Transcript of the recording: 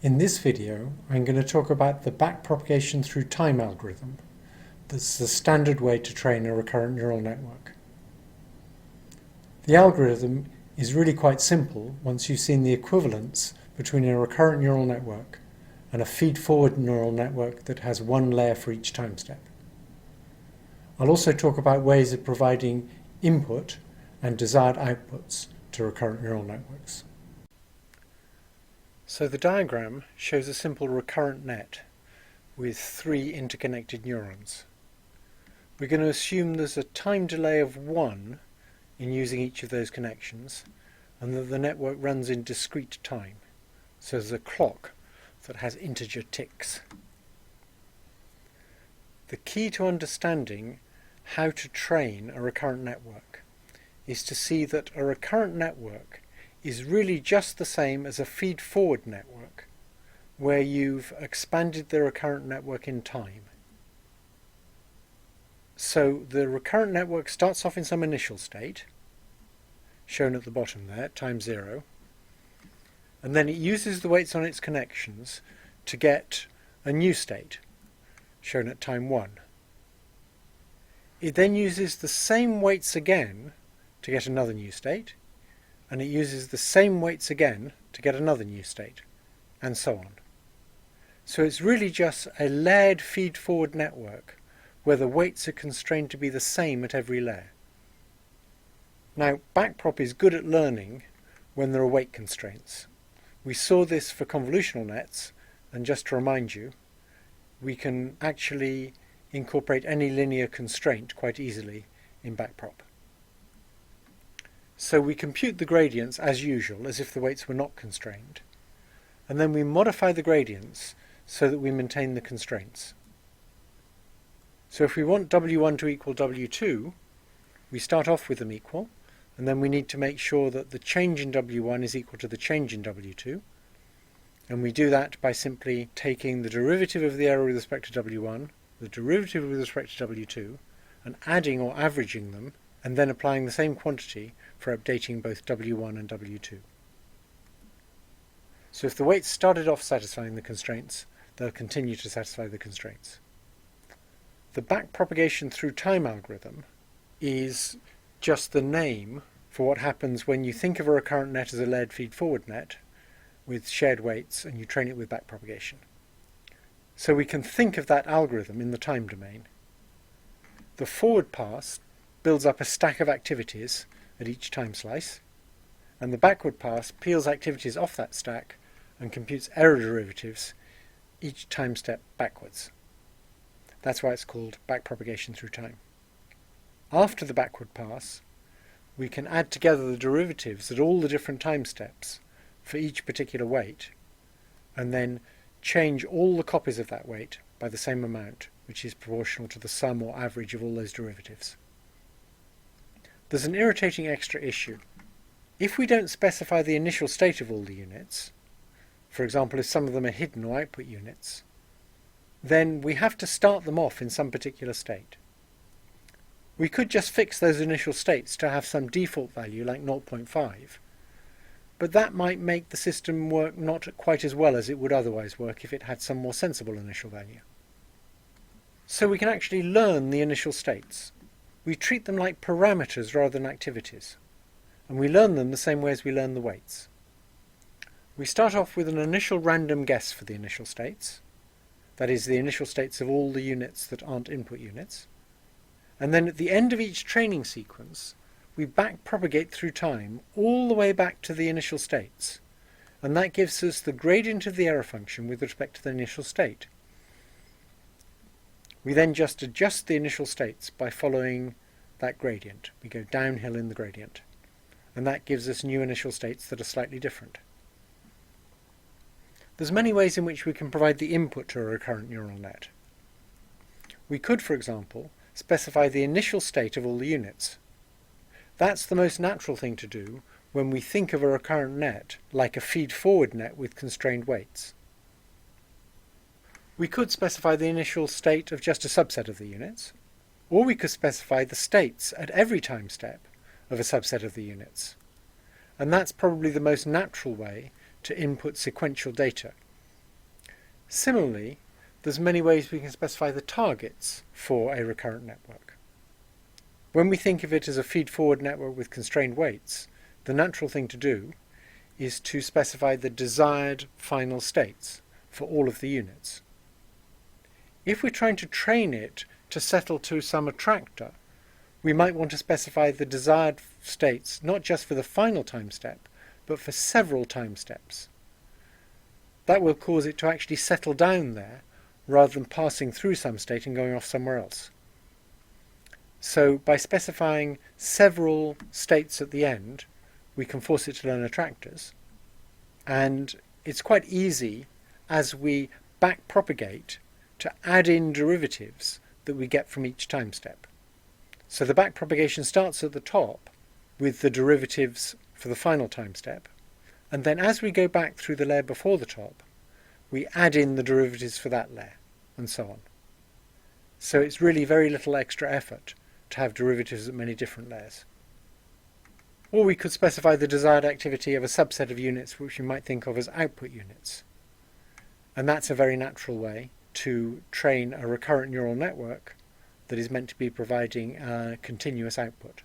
In this video, I'm going to talk about the backpropagation through time algorithm. That's the standard way to train a recurrent neural network. The algorithm is really quite simple once you've seen the equivalence between a recurrent neural network and a feed-forward neural network that has one layer for each time step. I'll also talk about ways of providing input and desired outputs to recurrent neural networks. So the diagram shows a simple recurrent net with three interconnected neurons. We're going to assume there's a time delay of 1 in using each of those connections, and that the network runs in discrete time. So there's a clock that has integer ticks. The key to understanding how to train a recurrent network is to see that a recurrent network is really just the same as a feed-forward network, where you've expanded the recurrent network in time. So the recurrent network starts off in some initial state, shown at the bottom there, time 0, and then it uses the weights on its connections to get a new state, shown at time 1. It then uses the same weights again to get another new state, and it uses the same weights again to get another new state, and so on. So it's really just a layered feed-forward network where the weights are constrained to be the same at every layer. Now, backprop is good at learning when there are weight constraints. We saw this for convolutional nets, and just to remind you, we can actually incorporate any linear constraint quite easily in backprop. So we compute the gradients as usual, as if the weights were not constrained, and then we modify the gradients so that we maintain the constraints. So if we want W1 to equal W2, we start off with them equal, and then we need to make sure that the change in W1 is equal to the change in W2, and we do that by simply taking the derivative of the error with respect to W1, the derivative with respect to W2, and adding or averaging them, and then applying the same quantity for updating both W1 and W2. So if the weights started off satisfying the constraints, they'll continue to satisfy the constraints. The backpropagation through time algorithm is just the name for what happens when you think of a recurrent net as a layered feed-forward net with shared weights and you train it with backpropagation. So we can think of that algorithm in the time domain. The forward pass builds up a stack of activities at each time slice, and the backward pass peels activities off that stack and computes error derivatives each time step backwards. That's why it's called backpropagation through time. After the backward pass, we can add together the derivatives at all the different time steps for each particular weight, and then change all the copies of that weight by the same amount, which is proportional to the sum or average of all those derivatives. There's an irritating extra issue. If we don't specify the initial state of all the units, for example if some of them are hidden or output units, then we have to start them off in some particular state. We could just fix those initial states to have some default value like 0.5, but that might make the system work not quite as well as it would otherwise work if it had some more sensible initial value. So we can actually learn the initial states. We treat them like parameters rather than activities, and we learn them the same way as we learn the weights. We start off with an initial random guess for the initial states, that is, the initial states of all the units that aren't input units, and then at the end of each training sequence, we backpropagate through time all the way back to the initial states, and that gives us the gradient of the error function with respect to the initial state. We then just adjust the initial states by following that gradient. We go downhill in the gradient, and that gives us new initial states that are slightly different. There's many ways in which we can provide the input to a recurrent neural net. We could, for example, specify the initial state of all the units. That's the most natural thing to do when we think of a recurrent net like a feed-forward net with constrained weights. We could specify the initial state of just a subset of the units, or we could specify the states at every time step of a subset of the units. And that's probably the most natural way to input sequential data, Similarly, there's many ways we can specify the targets for a recurrent network. When we think of it as a feed-forward network with constrained weights, the natural thing to do is to specify the desired final states for all of the units. If we're trying to train it to settle to some attractor, we might want to specify the desired states not just for the final time step, but for several time steps. That will cause it to actually settle down there rather than passing through some state and going off somewhere else. So by specifying several states at the end, we can force it to learn attractors. And it's quite easy as we backpropagate to add in derivatives that we get from each time step. So the backpropagation starts at the top with the derivatives for the final time step, and then as we go back through the layer before the top, we add in the derivatives for that layer, and so on. So it's really very little extra effort to have derivatives at many different layers. Or we could specify the desired activity of a subset of units which we might think of as output units. And that's a very natural way to train a recurrent neural network that is meant to be providing a continuous output.